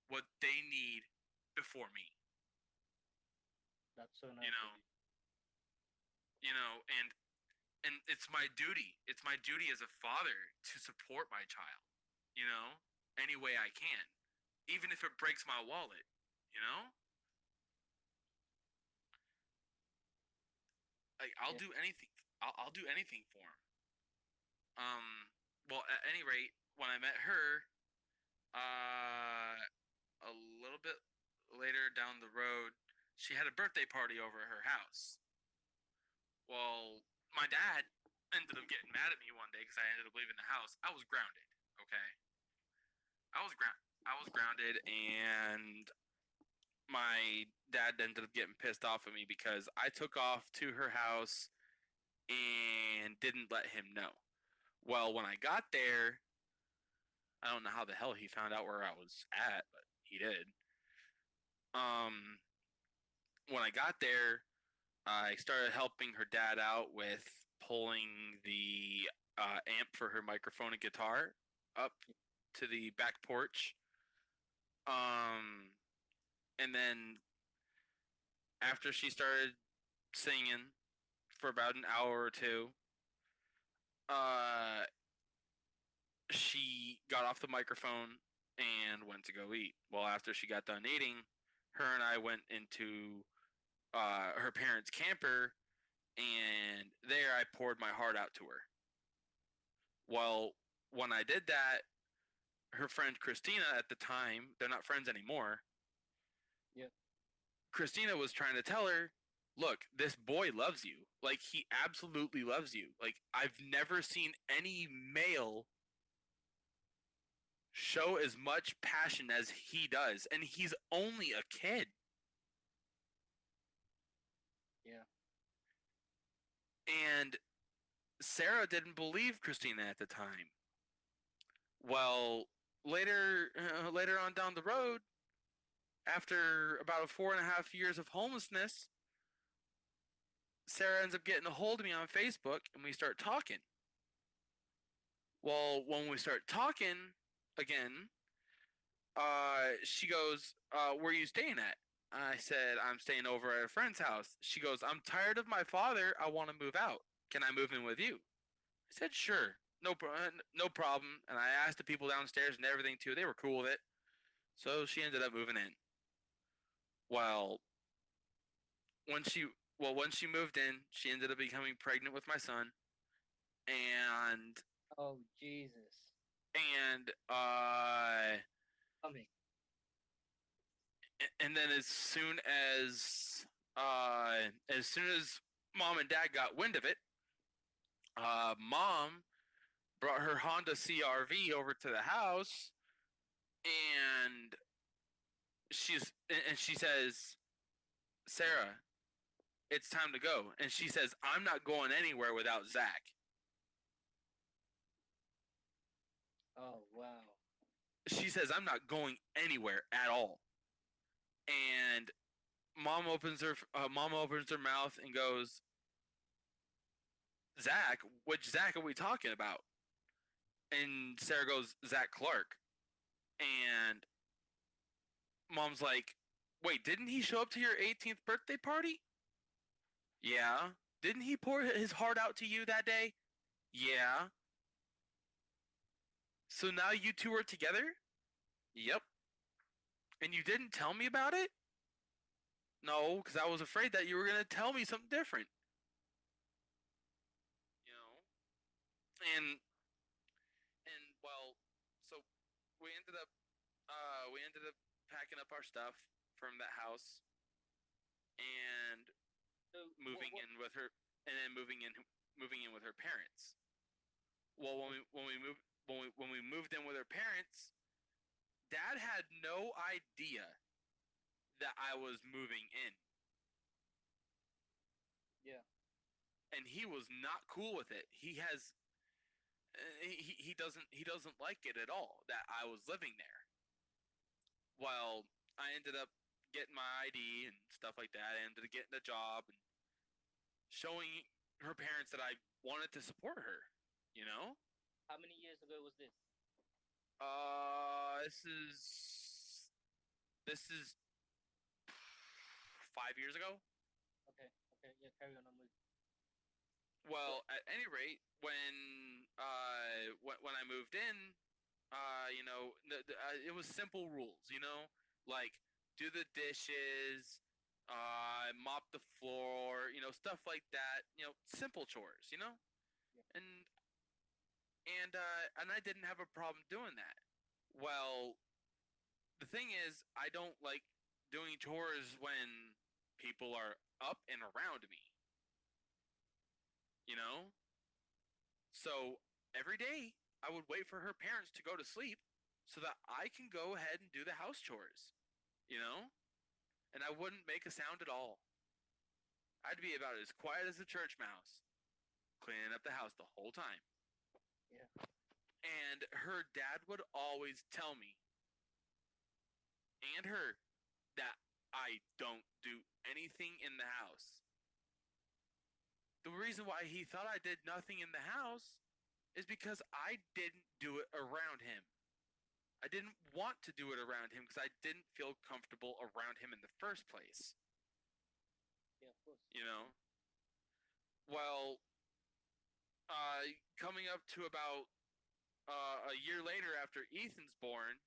what they need before me. that's so You nice of know, you. and it's my duty. It's my duty as a father to support my child. You know, any way I can, even if it breaks my wallet. You know, like I'll Yeah, do anything. I'll do anything for him. Well, at any rate, when I met her, uh, a little bit later down the road, she had a birthday party over at her house. Well, my dad ended up getting mad at me one day because I ended up leaving the house. I was grounded. Okay, I was grounded, and my dad ended up getting pissed off at me because I took off to her house and didn't let him know. Well, when I got there, I don't know how the hell he found out where I was at, but he did. Um, when I got there, I started helping her dad out with pulling the amp for her microphone and guitar up to the back porch. And then after she started singing for about an hour or two, uh, she got off the microphone and went to go eat. Well, after she got done eating, her and I went into her parents' camper, and there I poured my heart out to her. Well, when I did that, her friend Christina at the time, they're not friends anymore. Yeah. Christina was trying to tell her, look, this boy loves you. Like, he absolutely loves you. Like, I've never seen any male show as much passion as he does. And he's only a kid. Yeah. And Sarah didn't believe Christina at the time. Well, later on down the road, after about 4.5 years of homelessness, Sarah ends up getting a hold of me on Facebook, and we start talking. Well, when we start talking again, she goes, "Where are you staying at?" I said, "I'm staying over at a friend's house." She goes, "I'm tired of my father. I want to move out. Can I move in with you?" I said, "Sure, no problem." And I asked the people downstairs and everything too. They were cool with it. So she ended up moving in. Well, when she when she moved in, she ended up becoming pregnant with my son, and Oh Jesus. and Coming. and then as soon as mom and dad got wind of it, mom brought her Honda CRV over to the house, and she says, "Sarah, it's time to go." And she says, "I'm not going anywhere without Zach." Oh wow. She says, "I'm not going anywhere at all." And mom opens her mouth and goes, "Zach, which Zach are we talking about?" And Sarah goes, "Zach Clark." And mom's like, "Wait, didn't he show up to your 18th birthday party?" "Yeah." "Didn't he pour his heart out to you that day?" "Yeah." "So now you two are together?" "Yep." "And you didn't tell me about it?" "No, because I was afraid that you were going to tell me something different." You know? And well, so we ended up packing up our stuff from that house and So moving what? in with her, and then moving in with her parents. Well, when we moved in with her parents, dad had no idea that I was moving in. Yeah. And he was not cool with it. He doesn't like it at all that I was living there. Well, I ended up getting my ID and stuff like that. I ended up getting a job and showing her parents that I wanted to support her. You know? How many years ago was this? This is 5 years ago. Okay. Okay. Yeah. Carry on. I'm with. Well, at any rate, when I moved in, it was simple rules. Like do the dishes, mop the floor, stuff like that. Simple chores. Yeah. And I didn't have a problem doing that. Well, the thing is, I don't like doing chores when people are up and around me. You know? So every day I would wait for her parents to go to sleep so that I can go ahead and do the house chores, you know? And I wouldn't make a sound at all. I'd be about as quiet as a church mouse, cleaning up the house the whole time. Yeah. And her dad would always tell me and her that I don't do anything in the house. The reason why he thought I did nothing in the house is because I didn't do it around him. I didn't want to do it around him because I didn't feel comfortable around him in the first place. Yeah, of course. You know? Well, coming up to about a year later after Ethan's born,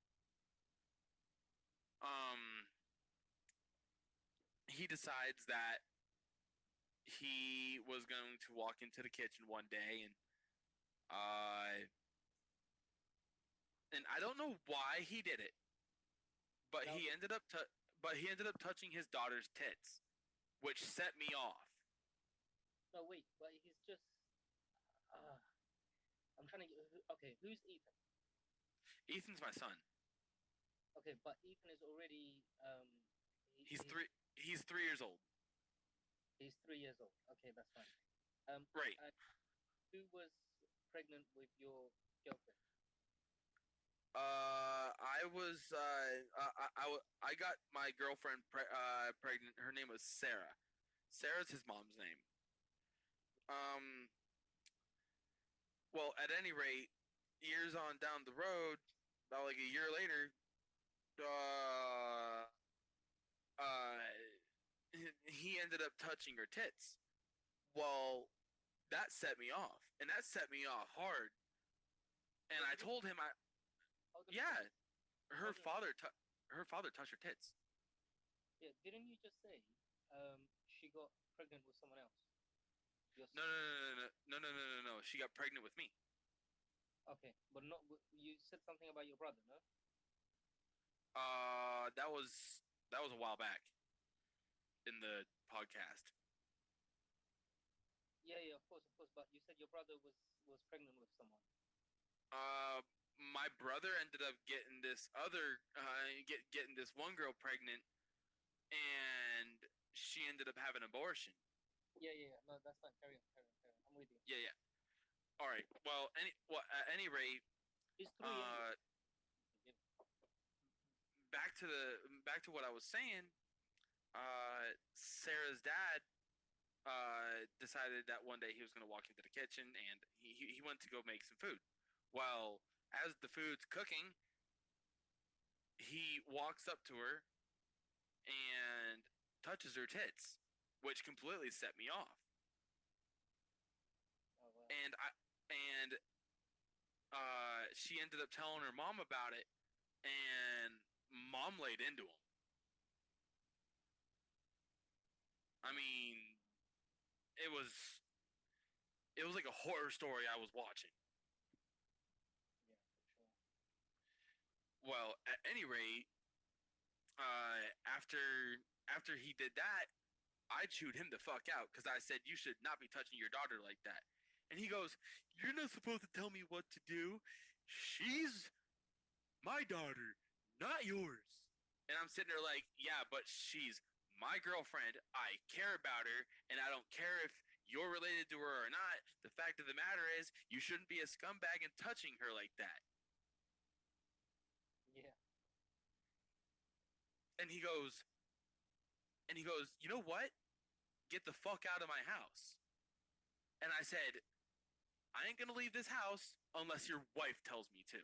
he decides that he was going to walk into the kitchen one day and I don't know why he did it, but No. he ended up touching his daughter's tits, which set me off. No, wait, but he's just. I'm trying to get. Okay, who's Ethan? Ethan's my son. Okay, but Ethan is already. He's 3 years old. He's 3 years old. Okay, that's fine. Right. Who was pregnant with your girlfriend? I got my girlfriend pregnant. Her name was Sarah. Sarah's his mom's name. Well, at any rate, years on down the road, about like a year later, uh, uh, he ended up touching her tits. Well, that set me off, and that set me off hard. And I told him, yeah, her father touched her tits. Yeah, didn't you just say she got pregnant with someone else? No. She got pregnant with me. Okay, but not. You said something about your brother, no? That was a while back in the podcast. Yeah, of course. But you said your brother was pregnant with someone. My brother ended up getting this getting this one girl pregnant, and she ended up having an abortion. Yeah. No, that's fine. Carry on. I'm with you. Yeah. All right. Well, at any rate, He's 3 years. Back to what I was saying. Sarah's dad decided that one day he was going to walk into the kitchen and he went to go make some food. Well, as the food's cooking, he walks up to her and touches her tits, which completely set me off. Oh, wow. And she ended up telling her mom about it, and mom laid into him. I mean, it was like a horror story I was watching. Yeah, for sure. Well, at any rate, after he did that, I chewed him the fuck out because I said, you should not be touching your daughter like that. And he goes, you're not supposed to tell me what to do. She's my daughter, not yours. And I'm sitting there like, yeah, but she's my girlfriend. I care about her, and I don't care if you're related to her or not. The fact of the matter is, you shouldn't be a scumbag and touching her like that. Yeah. And he goes, you know what? Get the fuck out of my house. And I said, I ain't gonna leave this house unless your wife tells me to.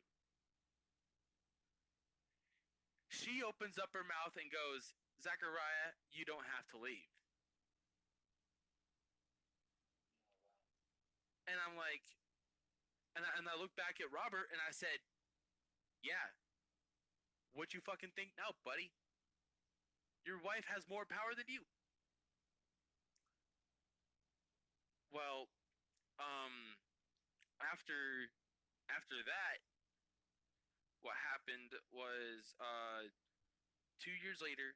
She opens up her mouth and goes, Zachariah, you don't have to leave. And I'm like, and I look back at Robert and I said, yeah, what you fucking think now, buddy? Your wife has more power than you. Well, after that, what happened was 2 years later,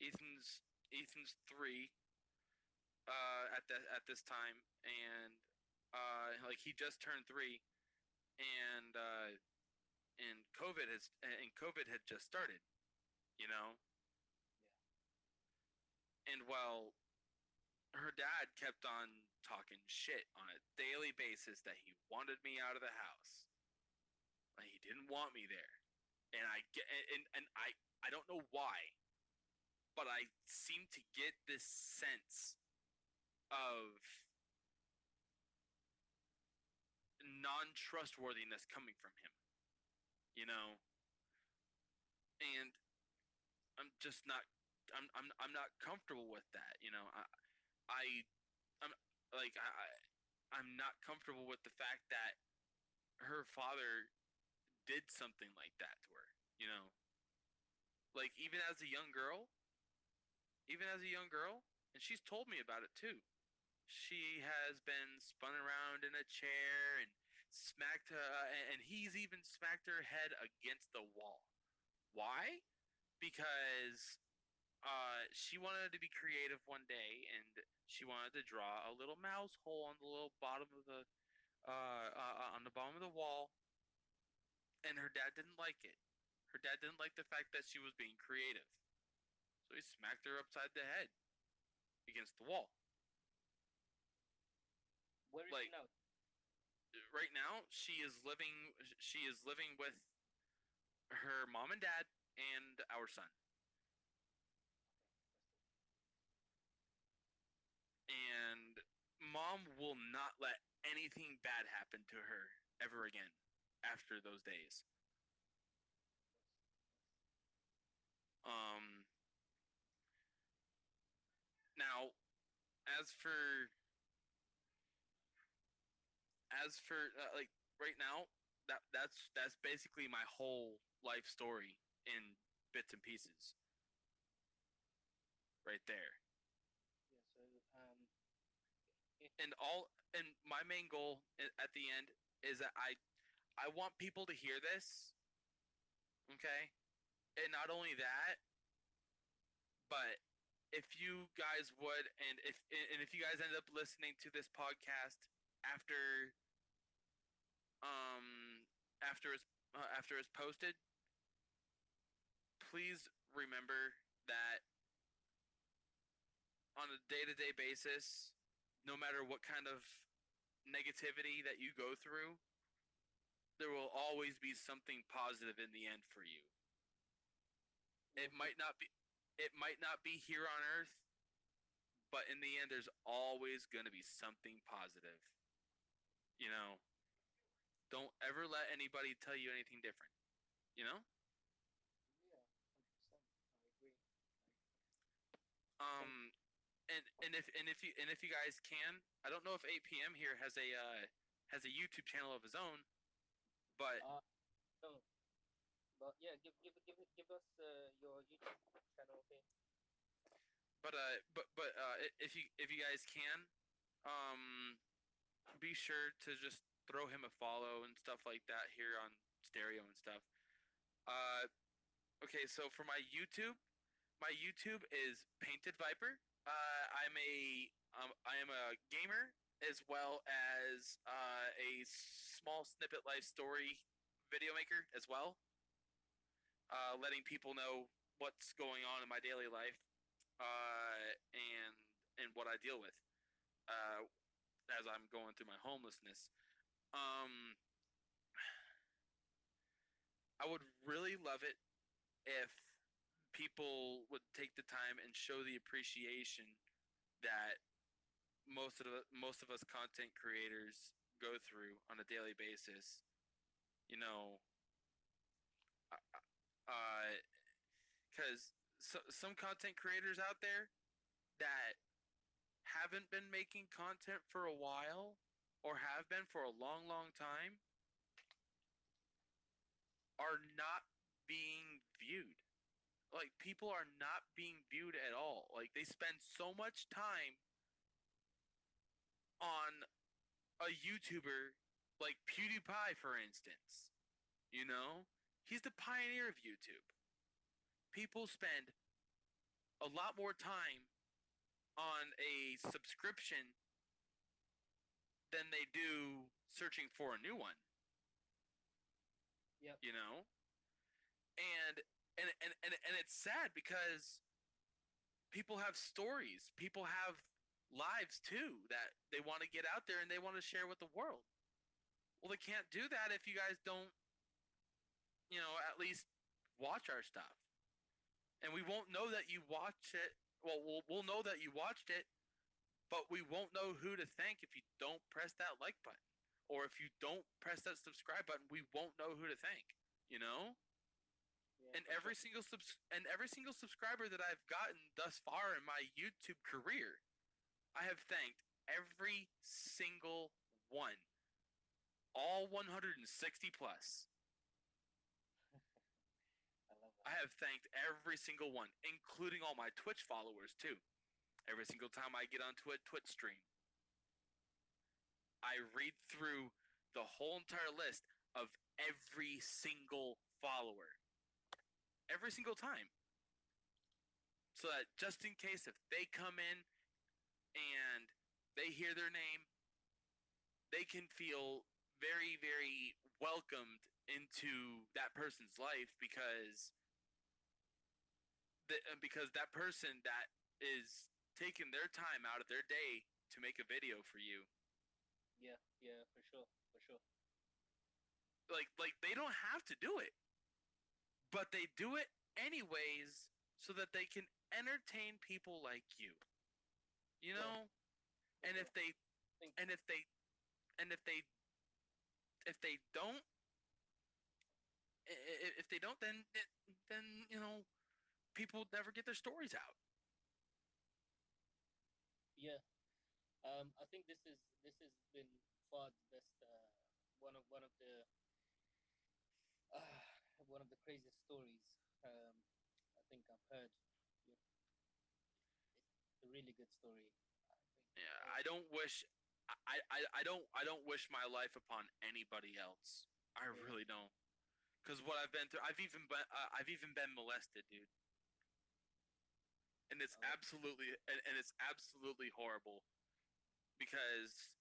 Ethan's 3. at this time, and like he just turned 3, and COVID had just started, you know, and while her dad kept on talking shit on a daily basis that he wanted me out of the house, like he didn't want me there, and I don't know why, but I seem to get this sense of non-trustworthiness coming from him, you know, and I'm just not I'm not comfortable with that, you know. I I'm like I'm not comfortable with the fact that her father did something like that to her, you know. Like even as a young girl, and she's told me about it too. She has been spun around in a chair and smacked her, and he's even smacked her head against the wall. Why? Because she wanted to be creative one day, and she wanted to draw a little mouse hole on the little bottom of the on the bottom of the wall, and her dad didn't like it. Her dad didn't like the fact that she was being creative, so he smacked her upside the head against the wall. Where is Like she now? right now, she is living with her mom and dad and our son. And mom will not let anything bad happen to her ever again after those days. Um Now, as for like right now, that's basically my whole life story in bits and pieces right there. Yeah. So And my main goal at the end is that I want people to hear this, okay? And not only that, but if you guys would, and if you guys end up listening to this podcast after um after it's posted, please remember that on a day-to-day basis, no matter what kind of negativity that you go through, there will always be something positive in the end for you. It might not be here on earth, but in the end there's always going to be something positive. You know, don't ever let anybody tell you anything different, you know? yeah, 100%. I agree. Um and if you guys can, I don't know if 8 p.m. here has a YouTube channel of his own, but No, but yeah, give us your YouTube channel thing. if you guys can, um be sure to just throw him a follow and stuff like that here on stereo and stuff. Uh okay, so for my YouTube is Painted Viper. I am a gamer as well as a small snippet life story video maker as well. Letting people know what's going on in my daily life, and what I deal with as I'm going through my homelessness. Um, I would really love it if people would take the time and show the appreciation that most of us content creators go through on a daily basis. You know, because some content creators out there that haven't been making content for a while or have been for a long time are not being viewed. Like people are not being viewed at all. Like they spend so much time on a YouTuber like PewDiePie, for instance. You know, he's the pioneer of YouTube. People spend a lot more time on a subscription than they do searching for a new one. Yep. You know? And it's sad because people have stories. People have lives too that they want to get out there and they want to share with the world. Well, they can't do that if you guys don't, at least watch our stuff. And we won't know that you watch it. Well, we'll know that you watched it, but we won't know who to thank if you don't press that like button. Or if you don't press that subscribe button, we won't know who to thank, you know? Yeah, And for every sure. single subscriber that I've gotten thus far in my YouTube career, I have thanked every single one. All 160 plus. I love I that. have thanked every single one, including all my Twitch followers too. Every single time I get onto a Twitch stream, I read through the whole entire list of every single follower. Every single time. So that just in case if they come in and they hear their name, they can feel very, very welcomed into that person's life because that person that is taking their time out of their day to make a video for you, Yeah, yeah, for sure, for sure. like they don't have to do it, but they do it anyways so that they can entertain people like you. You Yeah, know? for And sure. if they Think, and if they and if they don't if they don't then people never get their stories out. yeah. I think this has been far the best. One of the one of the craziest stories. I think I've heard. Yeah, it's a really good story. I think. Yeah, I don't wish my life upon anybody else. I Yeah, really don't. Cuz what I've been through, I've even been molested, dude. And it's oh, absolutely horrible because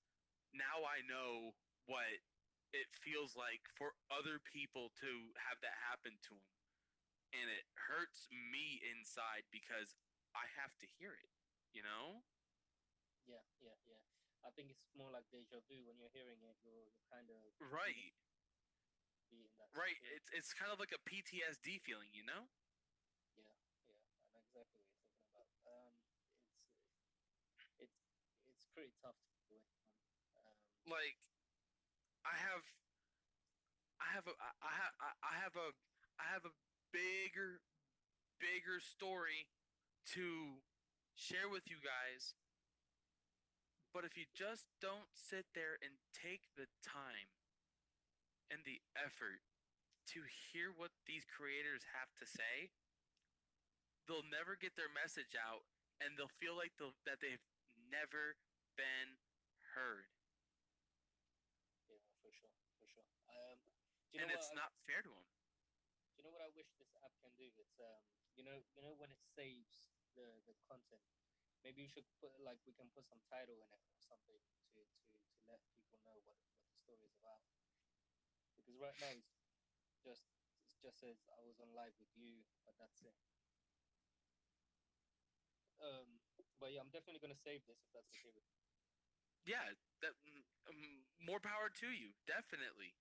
now I know what it feels like for other people to have that happen to them. And it hurts me inside because I have to hear it, you know? yeah, yeah, yeah. I think it's more like deja vu when you're hearing it. You're kind of feeling Right. be in that Right. situation. It's kind of like a PTSD feeling, you know? Yeah, yeah. I know exactly what you're talking about. It's it's pretty tough to deal with, man. Like I have I have a I have I have a I have a bigger story to share with you guys. But if you just don't sit there and take the time and the effort to hear what these creators have to say, they'll never get their message out and they'll feel like that they've never been heard. Yeah, for sure, for sure. Do you And know what? it's not fair to them. Do you know what I wish this app can do? It's when it saves the content. Maybe you should put like we can put some title in it or something to let people know what the story is about. Because right now it just says I was on live with you, but that's it. But yeah, I'm definitely gonna save this if that's okay with you. Yeah, more power to you, definitely.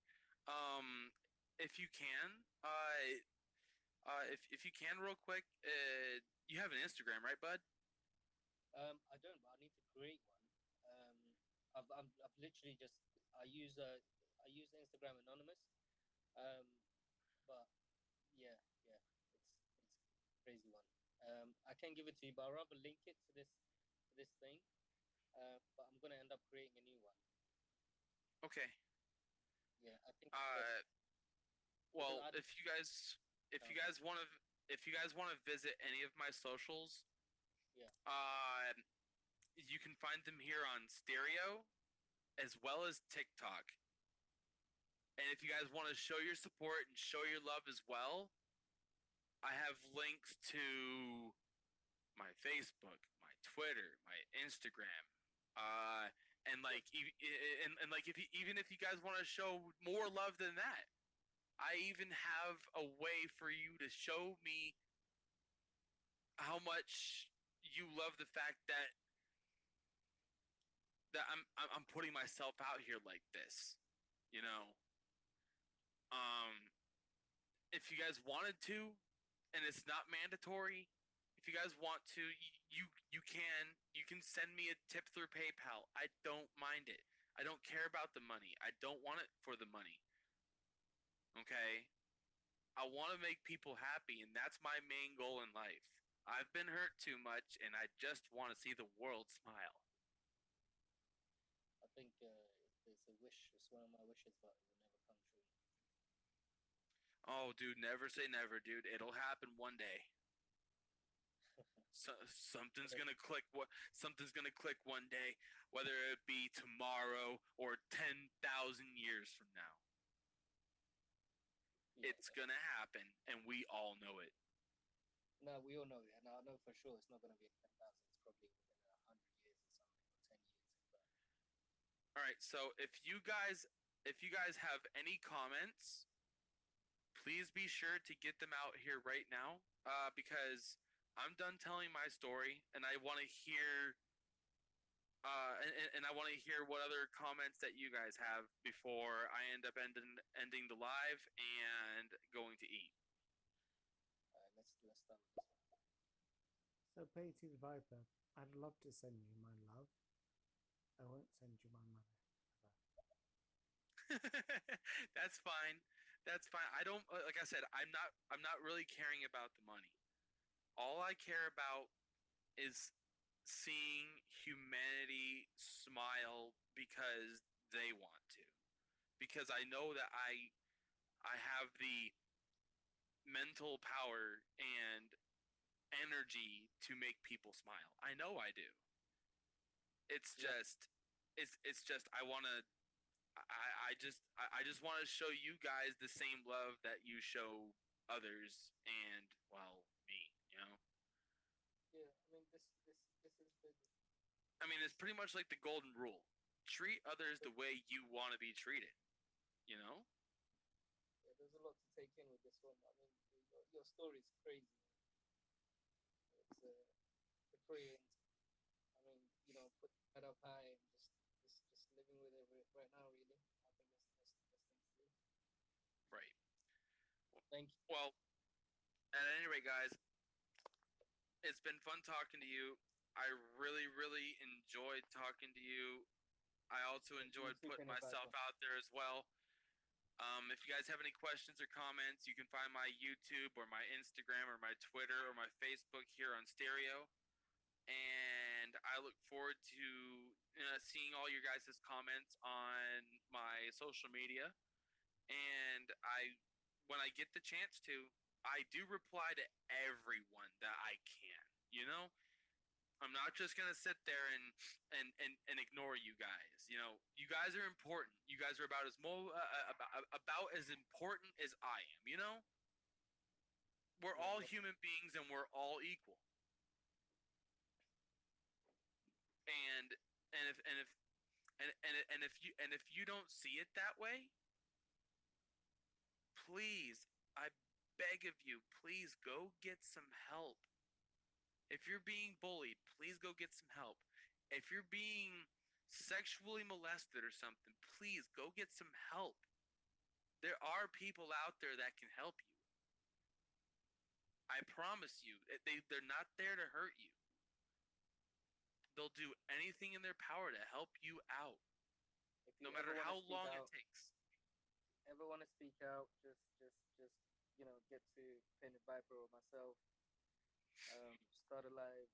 Um, if you can, if you can, real quick, you have an Instagram, right, bud? I don't, but I need to create one. I've literally just I use Instagram anonymous. Um, but yeah, yeah, it's crazy one. I can give it to you, but I'd rather link it to this thing. But I'm gonna end up creating a new one. Okay. Yeah, I think it's best Uh, because well, I if you guys want to visit any of my socials, yeah, uh, you can find them here on Stereo as well as TikTok. And if you guys want to show your support and show your love as well, I have links to my Facebook, my Twitter, my Instagram, and like and like if you, even if you guys want to show more love than that, I even have a way for you to show me how much you love the fact that I'm putting myself out here like this, you know. Um, if you guys wanted to, and it's not mandatory, if you guys want to, you can send me a tip through PayPal. I don't mind it. I don't care about the money. I don't want it for the money. Okay? I want to make people happy, and that's my main goal in life. I've been hurt too much, and I just want to see the world smile. I think it's a wish. It's one of my wishes, but it will never come true. Oh, dude, never say never, dude. It'll happen one day. Something's gonna click. Something's gonna click one day, whether it be tomorrow or 10,000 years from now. Yeah, It's gonna happen, and we all know it. no, we all know it, and I know for sure it's not going to be 10,000. It's probably within 100 years or something, or 10 years. But All right, so if you guys have any comments, please be sure to get them out here right now, because I'm done telling my story, and I want to hear, and I want to hear what other comments that you guys have before I end up ending the live and going to eat. let's start with this one. So, Painted Viper, I'd love to send you my love. I won't send you my money. That's fine. That's fine. I don't, like I said, I'm not really caring about the money. All I care about is seeing humanity smile because they want to. Because I know that I have the mental power and energy to make people smile. I know I do. It's Yeah. just it's just I just want to show you guys the same love that you show others and well me, you know. Yeah, I mean this is the I mean, it's pretty much like the golden rule. Treat others the way you want to be treated, you know? yeah, there's a lot to take in with this one. I mean, your story is crazy. It's the pretty. I mean, put that up high and just living with it right now. Really, I think that's the best thing to do. Right. Thank you. Well, at any rate, guys, it's been fun talking to you. I really, really enjoyed talking to you. I also enjoyed too, putting Penny myself Piper. out there as well. If you guys have any questions or comments, you can find my YouTube or my Instagram or my Twitter or my Facebook here on Stereo. And I look forward to seeing all your guys' comments on my social media. And when I get the chance to, I do reply to everyone that I can. You know, I'm not just gonna sit there and ignore you guys. You know, you guys are important. You guys are about about as important as I am. You know, we're all human beings and we're all equal. And and if and if you don't see it that way, please, I beg of you, please go get some help. If you're being bullied, please go get some help. If you're being sexually molested or something, please go get some help. There are people out there that can help you. I promise you, they're not there to hurt you. They'll do anything in their power to help you out, no matter how long it takes. Ever want to speak out? Just get to Painted Viper or myself. Start a live.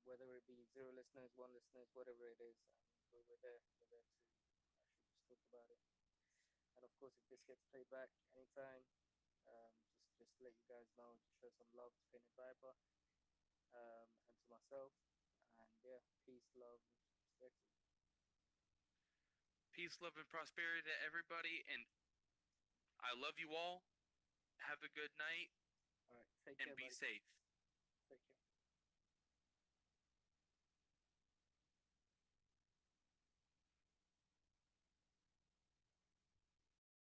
Whether it be 0 listeners, 1 listeners, whatever it is, we're there. We're there to actually just talk about it. And of course, if this gets played back anytime, just let you guys know. Just show some love to Painted Viper, and to myself. And yeah, peace, love, respect. Peace, love, and prosperity to everybody. And I love you all. Have a good night. All right, take and care, be buddy. safe. Take care.